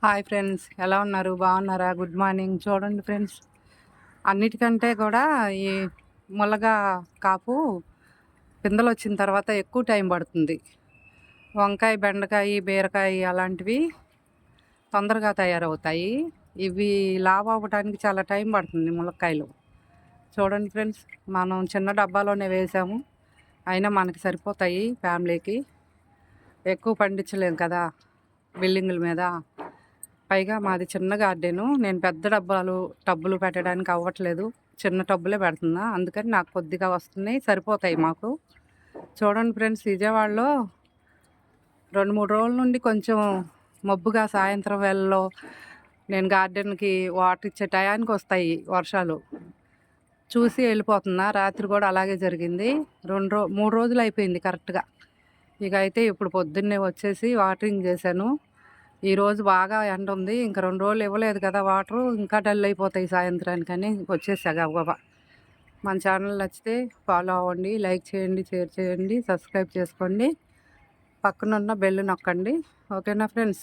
Hi friends, ఎలా ఉన్నారు? బాగున్నారా? Good morning. చూడండి ఫ్రెండ్స్, అన్నిటికంటే కూడా ఈ ములగా కాపు పిందెలొచ్చిన తర్వాత ఎక్కువ టైం పడుతుంది. వంకాయ, బెండకాయ, బీరకాయ అలాంటివి తొందరగా తయారవుతాయి. ఇవి లావు అవ్వటానికి చాలా టైం పడుతుంది ములక్కాయలు. చూడండి ఫ్రెండ్స్, మనం చిన్న డబ్బాలోనే వేసాము, అయినా మనకి సరిపోతాయి ఫ్యామిలీకి. ఎక్కువ పండించలేము కదా బిల్డింగుల మీద. పైగా మాది చిన్న గార్డెను. నేను పెద్ద టబ్బులు పెట్టడానికి అవ్వట్లేదు, చిన్న టబ్బులే పెడుతున్నా. అందుకని నాకు కొద్దిగా వస్తున్నాయి, సరిపోతాయి మాకు. చూడండి ఫ్రెండ్స్, విజయవాడలో 2-3 రోజుల నుండి కొంచెం మబ్బుగా సాయంత్రం వేళల్లో నేను గార్డెన్కి వాటర్ ఇచ్చే టయానికి వస్తాయి వర్షాలు. చూసి వెళ్ళిపోతున్నా. రాత్రి కూడా అలాగే జరిగింది. 3 రోజులు అయిపోయింది కరెక్ట్గా. ఇక అయితే ఇప్పుడు పొద్దున్నే వచ్చేసి వాటరింగ్ చేశాను. ఈరోజు బాగా ఎండ ఉంది, ఇంకా 2 రోజులు ఇవ్వలేదు కదా వాటరు, ఇంకా డల్ అయిపోతాయి సాయంత్రానికని వచ్చేసా గబగబా. మన ఛానల్ నచ్చితే ఫాలో అవ్వండి, లైక్ చేయండి, షేర్ చేయండి, సబ్స్క్రైబ్ చేసుకోండి, పక్కనున్న బెల్ నొక్కండి. ఓకేనా ఫ్రెండ్స్?